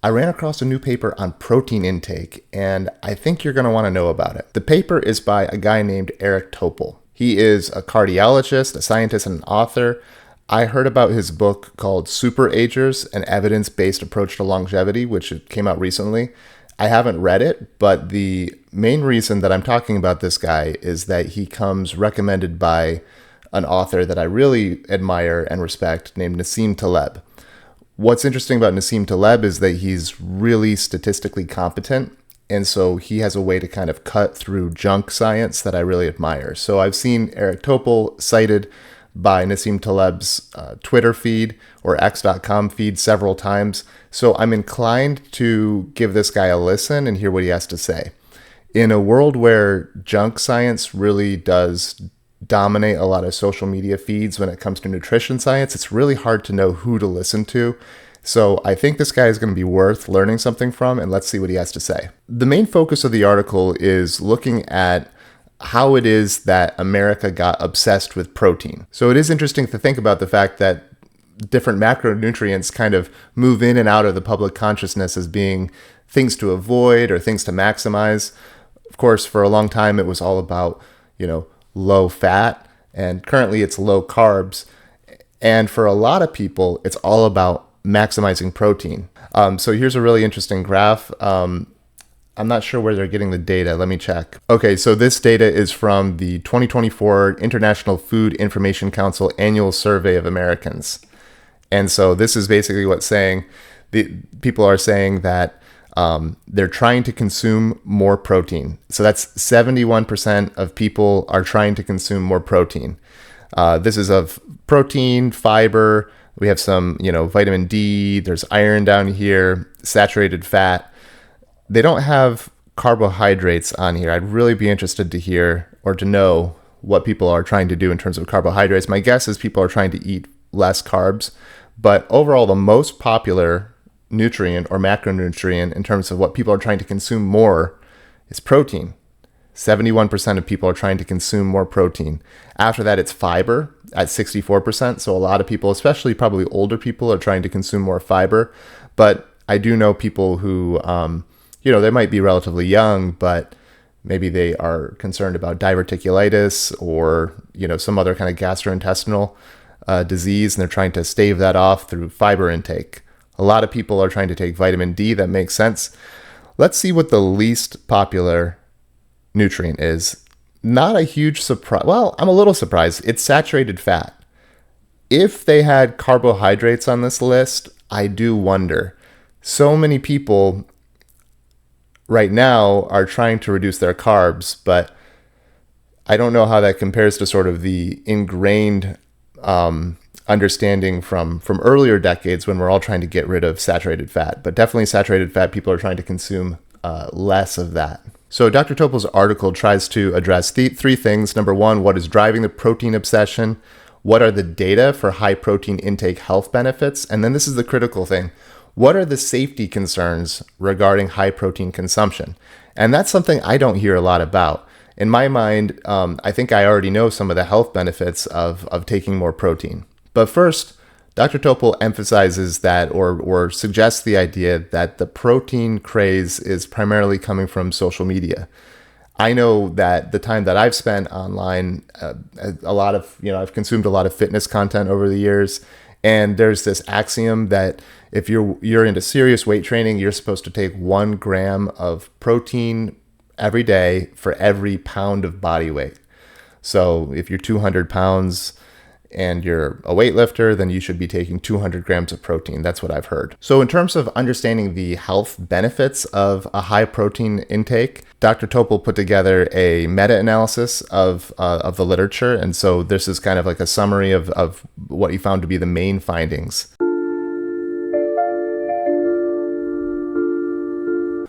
I ran across a new paper on protein intake, and I think you're going to want to know about it. The paper is by a guy named Eric Topol. He is a cardiologist, a scientist, and an author. I heard about his book called Superagers, an evidence-based approach to longevity, which came out recently. I haven't read it, but the main reason that I'm talking about this guy is that he comes recommended by an author that I really admire and respect named Nassim Taleb. What's interesting about Nassim Taleb is that he's really statistically competent, and so he has a way to kind of cut through junk science that I really admire. So I've seen Eric Topol cited by Nassim Taleb's Twitter feed or x.com feed several times, so I'm inclined to give this guy a listen and hear what he has to say. In a world where junk science really does dominate a lot of social media feeds when it comes to nutrition science, it's really hard to know who to listen to. So I think this guy is going to be worth learning something from, and let's see what he has to say. The main focus of the article is looking at how it is that America got obsessed with protein. So it is interesting to think about the fact that different macronutrients kind of move in and out of the public consciousness as being things to avoid or things to maximize. Of course, for a long time, it was all about, low fat, and currently it's low carbs. And for a lot of people, it's all about maximizing protein. So here's a really interesting graph. I'm not sure where they're getting the data. Let me check. Okay, so this data is from the 2024 International Food Information Council Annual Survey of Americans. And so this is basically what's saying. The people are saying that they're trying to consume more protein. So that's 71% of people are trying to consume more protein. This is of protein, fiber. We have some, vitamin D. There's iron down here, saturated fat. They don't have carbohydrates on here. I'd really be interested to hear or to know what people are trying to do in terms of carbohydrates. My guess is people are trying to eat less carbs. But overall, the most popular nutrient or macronutrient in terms of what people are trying to consume more is protein. 71% of people are trying to consume more protein. After that, it's fiber at 64%. So a lot of people, especially probably older people, are trying to consume more fiber. But I do know people who, they might be relatively young, but maybe they are concerned about diverticulitis or, some other kind of gastrointestinal disease, and they're trying to stave that off through fiber intake. A lot of people are trying to take vitamin D. That makes sense. Let's see what the least popular nutrient is. Not a huge surprise. Well, I'm a little surprised. It's saturated fat. If they had carbohydrates on this list, I do wonder. So many people right now are trying to reduce their carbs, but I don't know how that compares to sort of the ingrained understanding from earlier decades when we're all trying to get rid of saturated fat. But definitely saturated fat, people are trying to consume less of that. So Dr. Topol's article tries to address three things. Number one, what is driving the protein obsession? What are the data for high protein intake health benefits? And then this is the critical thing. What are the safety concerns regarding high protein consumption? And that's something I don't hear a lot about. In my mind, I think I already know some of the health benefits of taking more protein. But first, Dr. Topol emphasizes that or suggests the idea that the protein craze is primarily coming from social media. I know that the time that I've spent online, I've consumed a lot of fitness content over the years, and there's this axiom that if you're into serious weight training, you're supposed to take 1 gram of protein every day for every pound of body weight. So if you're 200 pounds and you're a weightlifter, then you should be taking 200 grams of protein. That's what I've heard. So in terms of understanding the health benefits of a high protein intake, Dr. Topol put together a meta-analysis of the literature. And so this is kind of like a summary of what he found to be the main findings.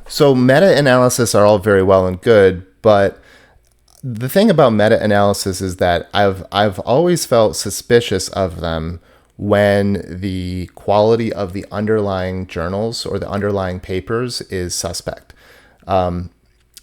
So meta-analysis are all very well and good, but the thing about meta-analysis is that I've always felt suspicious of them when the quality of the underlying journals or the underlying papers is suspect.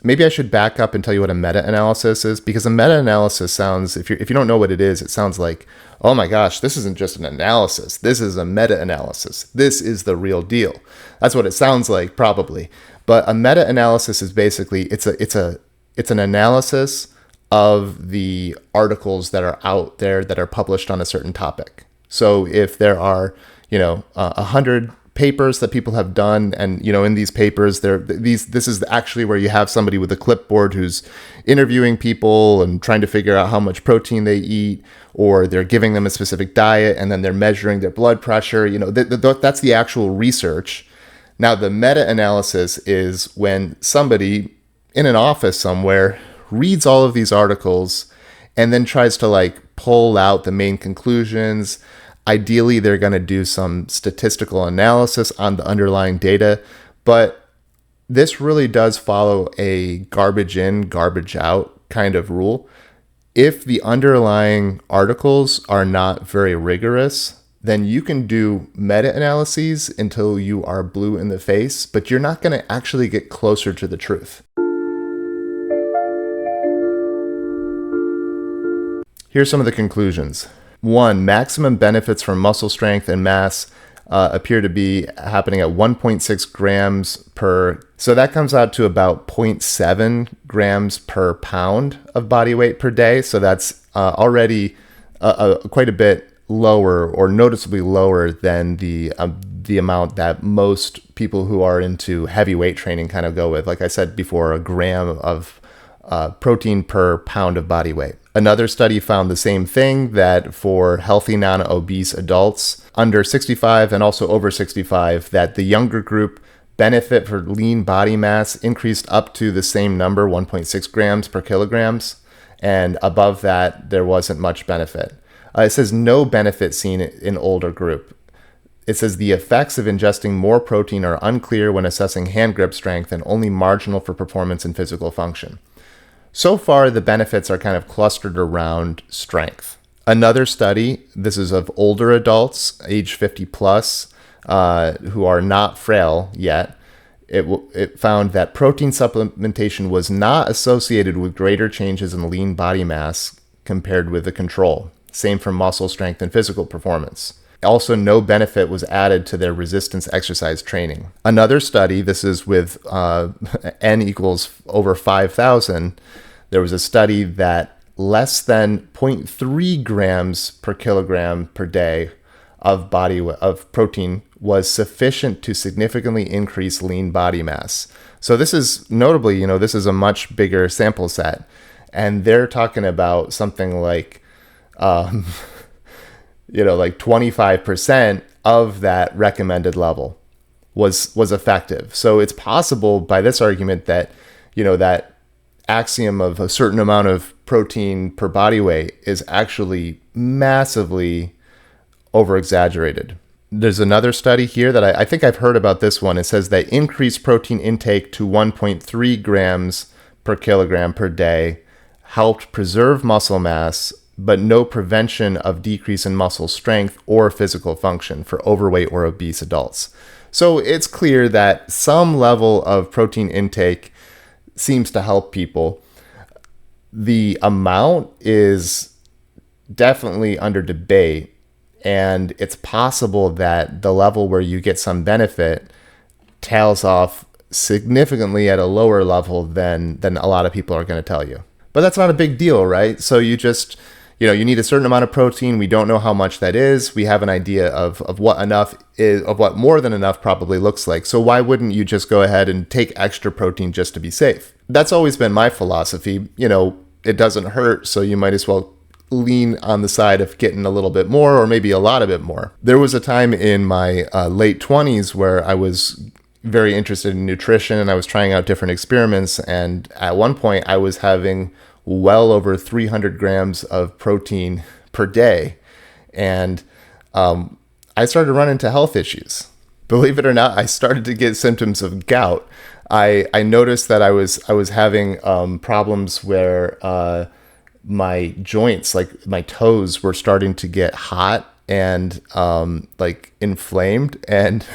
maybe I should back up and tell you what a meta-analysis is, because a meta-analysis sounds, if you don't know what it is, it sounds like, oh my gosh, this isn't just an analysis. This is a meta-analysis. This is the real deal. That's what it sounds like, probably. But a meta-analysis is basically, it's an analysis of the articles that are out there that are published on a certain topic. So if there are, 100 papers that people have done, and in these papers, this is actually where you have somebody with a clipboard who's interviewing people and trying to figure out how much protein they eat, or they're giving them a specific diet, and then they're measuring their blood pressure. That's the actual research. Now, the meta-analysis is when somebody in an office somewhere reads all of these articles and then tries to pull out the main conclusions. Ideally, they're going to do some statistical analysis on the underlying data, but this really does follow a garbage in, garbage out kind of rule. If the underlying articles are not very rigorous, then you can do meta-analyses until you are blue in the face, but you're not going to actually get closer to the truth. Here's some of the conclusions. 1, maximum benefits from muscle strength and mass appear to be happening at 1.6 grams per. So that comes out to about 0.7 grams per pound of body weight per day. So that's already quite a bit lower, or noticeably lower than the amount that most people who are into heavy weight training kind of go with. Like I said before, a gram of protein per pound of body weight. Another study found the same thing, that for healthy non-obese adults under 65 and also over 65, that the younger group benefit for lean body mass increased up to the same number, 1.6 grams per kilograms, and above that, there wasn't much benefit. It says no benefit seen in older group. It says the effects of ingesting more protein are unclear when assessing hand grip strength and only marginal for performance and physical function. So far, the benefits are kind of clustered around strength. Another study, this is of older adults, age 50 plus, who are not frail yet. It found that protein supplementation was not associated with greater changes in lean body mass compared with the control. Same for muscle strength and physical performance. Also, no benefit was added to their resistance exercise training. Another study, this is with N equals over 5,000, there was a study that less than 0.3 grams per kilogram per day of protein was sufficient to significantly increase lean body mass. So this is notably, this is a much bigger sample set, and they're talking about something like 25% of that recommended level was effective. So it's possible by this argument that, that axiom of a certain amount of protein per body weight is actually massively over-exaggerated. There's another study here that I think I've heard about this one. It says that increased protein intake to 1.3 grams per kilogram per day helped preserve muscle mass, but no prevention of decrease in muscle strength or physical function for overweight or obese adults. So it's clear that some level of protein intake seems to help people. The amount is definitely under debate, and it's possible that the level where you get some benefit tails off significantly at a lower level than a lot of people are going to tell you. But that's not a big deal, right? So you just, you need a certain amount of protein. We don't know how much that is. We have an idea of what enough is, of what more than enough probably looks like. So why wouldn't you just go ahead and take extra protein just to be safe? That's always been my philosophy. It doesn't hurt, so you might as well lean on the side of getting a little bit more, or maybe a lot of it more. There was a time in my late 20s where I was very interested in nutrition, and I was trying out different experiments. And at one point I was having well over 300 grams of protein per day. And I started to run into health issues. Believe it or not, I started to get symptoms of gout. I noticed that I was having problems where my joints, like my toes, were starting to get hot and inflamed. And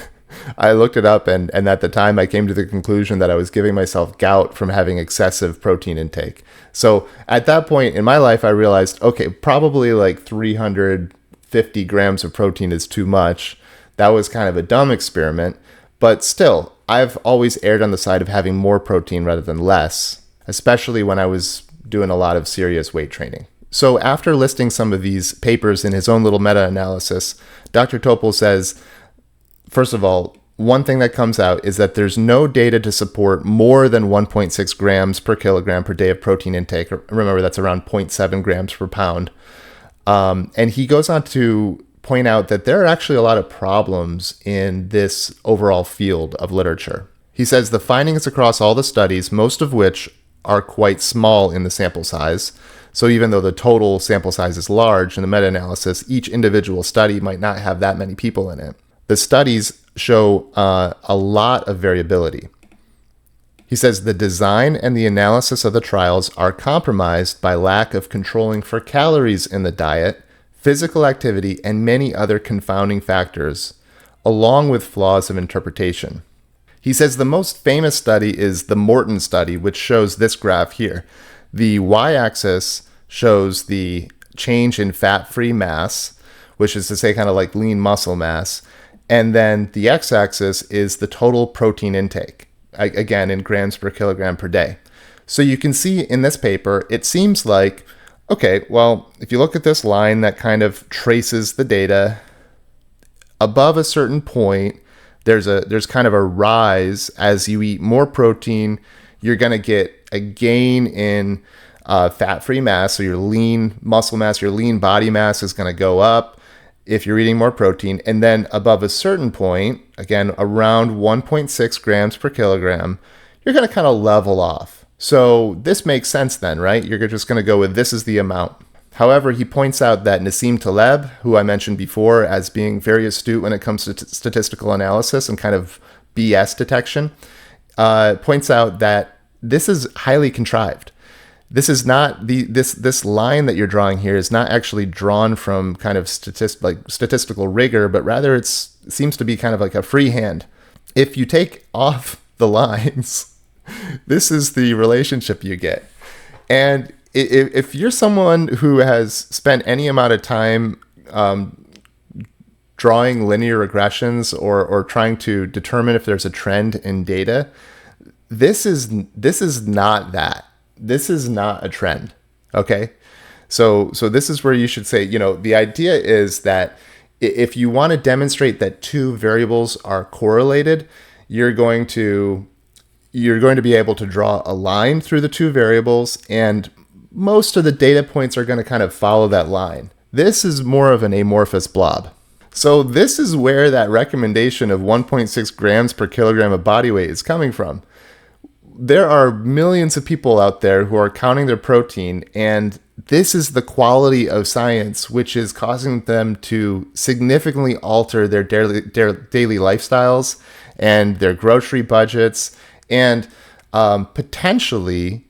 I looked it up, and at the time I came to the conclusion that I was giving myself gout from having excessive protein intake. So at that point in my life, I realized, okay, probably like 350 grams of protein is too much. That was kind of a dumb experiment, but still, I've always erred on the side of having more protein rather than less, especially when I was doing a lot of serious weight training. So after listing some of these papers in his own little meta-analysis, Dr. Topol says, first of all, one thing that comes out is that there's no data to support more than 1.6 grams per kilogram per day of protein intake. Remember, that's around 0.7 grams per pound. And he goes on to point out that there are actually a lot of problems in this overall field of literature. He says the findings across all the studies, most of which are quite small in the sample size. So even though the total sample size is large in the meta-analysis, each individual study might not have that many people in it. The studies show a lot of variability. He says the design and the analysis of the trials are compromised by lack of controlling for calories in the diet, physical activity, and many other confounding factors, along with flaws of interpretation. He says the most famous study is the Morton study, which shows this graph here. The y-axis shows the change in fat-free mass, which is to say kind of like lean muscle mass. And then the x-axis is the total protein intake, again in grams per kilogram per day. So you can see in this paper, it seems like, okay, well, if you look at this line that kind of traces the data, above a certain point, there's kind of a rise. As you eat more protein, you're going to get a gain in fat-free mass. So your lean muscle mass, your lean body mass is going to go up if you're eating more protein. And then above a certain point, again, around 1.6 grams per kilogram, you're going to kind of level off. So this makes sense then, right? You're just going to go with this is the amount. However, he points out that Nassim Taleb, who I mentioned before as being very astute when it comes to statistical analysis and kind of BS detection, points out that this is highly contrived. This is not this line that you're drawing here is not actually drawn from kind of statistical rigor, but rather it seems to be kind of like a freehand. If you take off the lines, this is the relationship you get. And if you're someone who has spent any amount of time drawing linear regressions or trying to determine if there's a trend in data, this is not that. This is not a trend, okay? So this is where you should say, the idea is that if you want to demonstrate that two variables are correlated, you're going to be able to draw a line through the two variables, and most of the data points are going to kind of follow that line. This is more of an amorphous blob. So this is where that recommendation of 1.6 grams per kilogram of body weight is coming from. There are millions of people out there who are counting their protein, and this is the quality of science which is causing them to significantly alter their daily lifestyles and their grocery budgets and potentially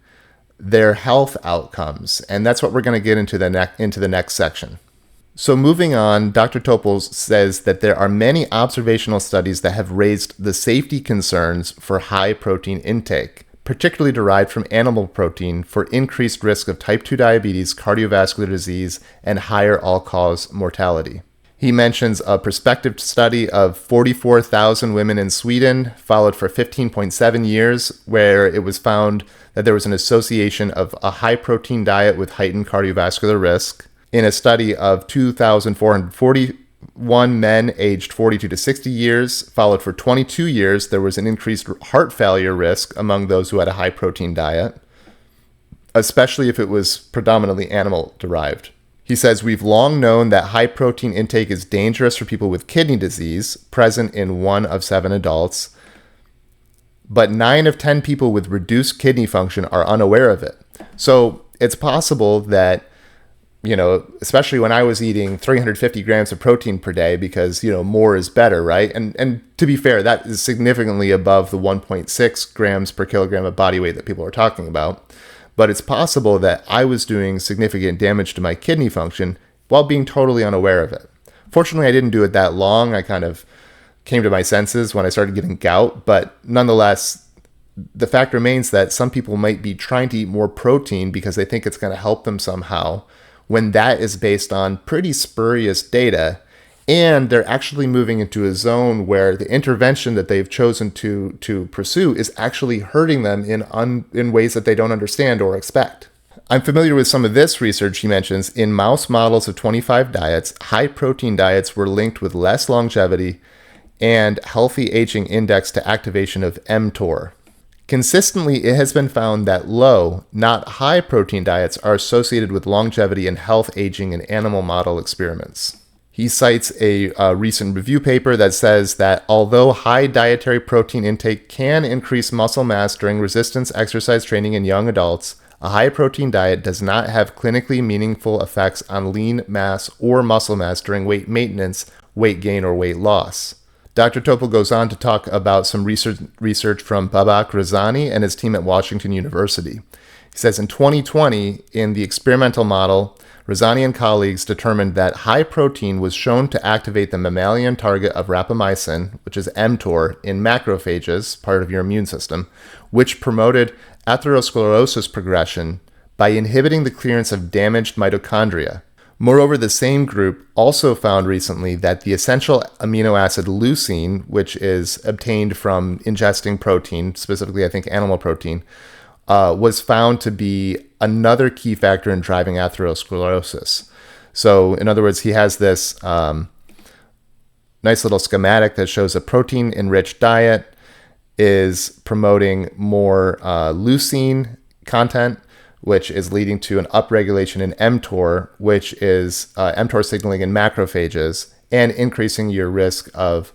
their health outcomes. And that's what we're going to get into the next section. So moving on, Dr. Topol says that there are many observational studies that have raised the safety concerns for high protein intake, particularly derived from animal protein, for increased risk of type 2 diabetes, cardiovascular disease, and higher all-cause mortality. He mentions a prospective study of 44,000 women in Sweden, followed for 15.7 years, where it was found that there was an association of a high protein diet with heightened cardiovascular risk. In a study of 2,441 men aged 42 to 60 years, followed for 22 years, there was an increased heart failure risk among those who had a high protein diet, especially if it was predominantly animal derived. He says, we've long known that high protein intake is dangerous for people with kidney disease, present in 1 of 7 adults, but 9 of 10 people with reduced kidney function are unaware of it. So it's possible that, especially when I was eating 350 grams of protein per day because, more is better, right? And to be fair, that is significantly above the 1.6 grams per kilogram of body weight that people are talking about. But it's possible that I was doing significant damage to my kidney function while being totally unaware of it. Fortunately, I didn't do it that long. I kind of came to my senses when I started getting gout. But nonetheless, the fact remains that some people might be trying to eat more protein because they think it's going to help them somehow, when that is based on pretty spurious data. And they're actually moving into a zone where the intervention that they've chosen to pursue is actually hurting them in ways that they don't understand or expect. I'm familiar with some of this research he mentions. In mouse models of 25 diets, high protein diets were linked with less longevity and healthy aging index to activation of mTOR. Consistently, it has been found that low, not high protein diets are associated with longevity and health aging in animal model experiments. He cites a recent review paper that says that although high dietary protein intake can increase muscle mass during resistance exercise training in young adults, a high protein diet does not have clinically meaningful effects on lean mass or muscle mass during weight maintenance, weight gain, or weight loss. Dr. Topol goes on to talk about some research from Babak Razani and his team at Washington University. He says in 2020, in the experimental model, Razani and colleagues determined that high protein was shown to activate the mammalian target of rapamycin, which is mTOR, in macrophages, part of your immune system, which promoted atherosclerosis progression by inhibiting the clearance of damaged mitochondria. Moreover, the same group also found recently that the essential amino acid leucine, which is obtained from ingesting protein, specifically I think animal protein, was found to be another key factor in driving atherosclerosis. So in other words, he has this nice little schematic that shows a protein-enriched diet is promoting more leucine content, which is leading to an upregulation in mTOR, which is mTOR signaling in macrophages, and increasing your risk of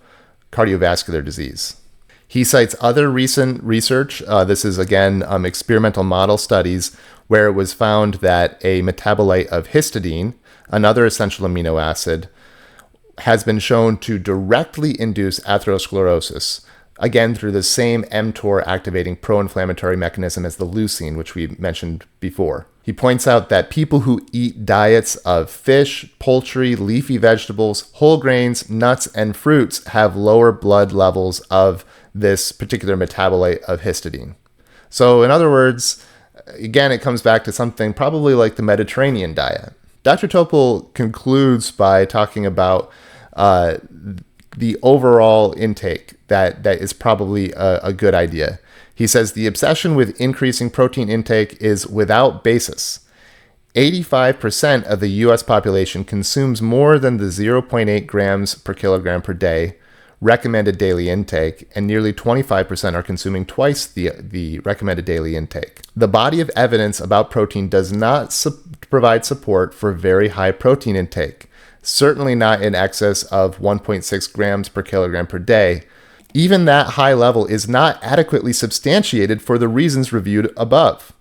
cardiovascular disease. He cites other recent research. This is, again, experimental model studies where it was found that a metabolite of histidine, another essential amino acid, has been shown to directly induce atherosclerosis, again through the same mTOR activating pro-inflammatory mechanism as the leucine, which we mentioned before. He points out that people who eat diets of fish, poultry, leafy vegetables, whole grains, nuts, and fruits have lower blood levels of this particular metabolite of histidine. So in other words, again, it comes back to something probably like the Mediterranean diet. Dr. Topol concludes by talking about the overall intake that is probably a good idea. He says the obsession with increasing protein intake is without basis. 85% of the U.S. population consumes more than the 0.8 grams per kilogram per day recommended daily intake, and nearly 25% are consuming twice the recommended daily intake. The body of evidence about protein does not provide support for very high protein intake, certainly not in excess of 1.6 grams per kilogram per day. Even that high level is not adequately substantiated for the reasons reviewed above.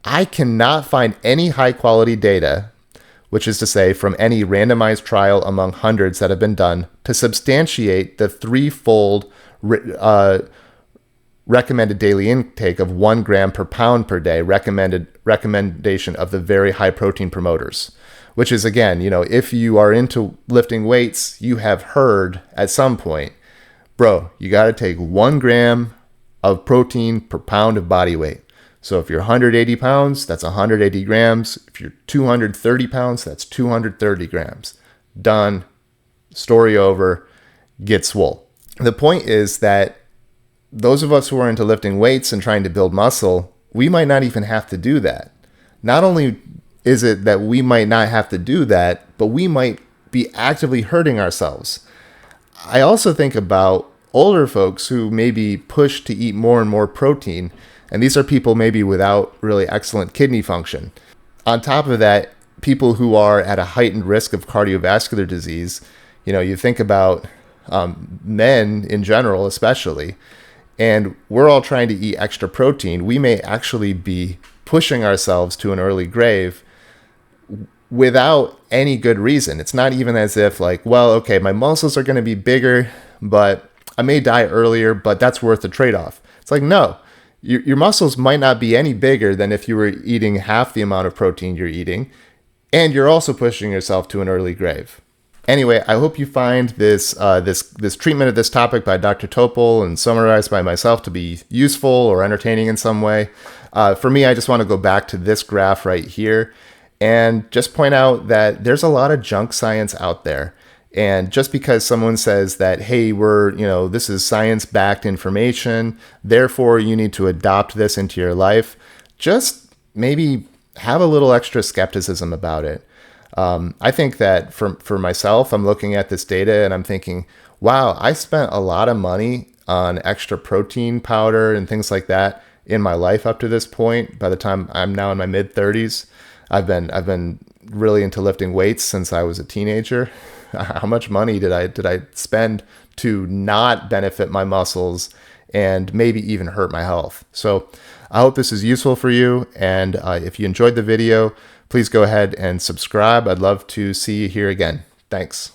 I cannot find any high-quality data, which is to say from any randomized trial among hundreds that have been done, to substantiate the threefold recommended daily intake of 1 gram per pound per day recommendation of the very high protein promoters. Which is, again, if you are into lifting weights, you have heard at some point, bro, you got to take 1 gram of protein per pound of body weight. So if you're 180 pounds, that's 180 grams. If you're 230 pounds, that's 230 grams. Done. Story over. Get swole. The point is that those of us who are into lifting weights and trying to build muscle, we might not even have to do that. Not only is it that we might not have to do that, but we might be actively hurting ourselves. I also think about older folks who may be pushed to eat more and more protein, and these are people maybe without really excellent kidney function. On top of that, people who are at a heightened risk of cardiovascular disease, you think about men in general especially, and we're all trying to eat extra protein. We may actually be pushing ourselves to an early grave without any good reason. It's not even as if my muscles are going to be bigger, but I may die earlier, but that's worth the trade-off. It's like, no, your muscles might not be any bigger than if you were eating half the amount of protein you're eating, and you're also pushing yourself to an early grave. Anyway, I hope you find this treatment of this topic by Dr. Topol and summarized by myself to be useful or entertaining in some way. For me, I just want to go back to this graph right here and just point out that there's a lot of junk science out there. And just because someone says that, hey, this is science-backed information, therefore you need to adopt this into your life, just maybe have a little extra skepticism about it. I think that for myself, I'm looking at this data and I'm thinking, wow, I spent a lot of money on extra protein powder and things like that in my life up to this point. By the time I'm now in my mid 30s, I've been really into lifting weights since I was a teenager. How much money did I spend to not benefit my muscles and maybe even hurt my health? So I hope this is useful for you. And if you enjoyed the video, please go ahead and subscribe. I'd love to see you here again. Thanks.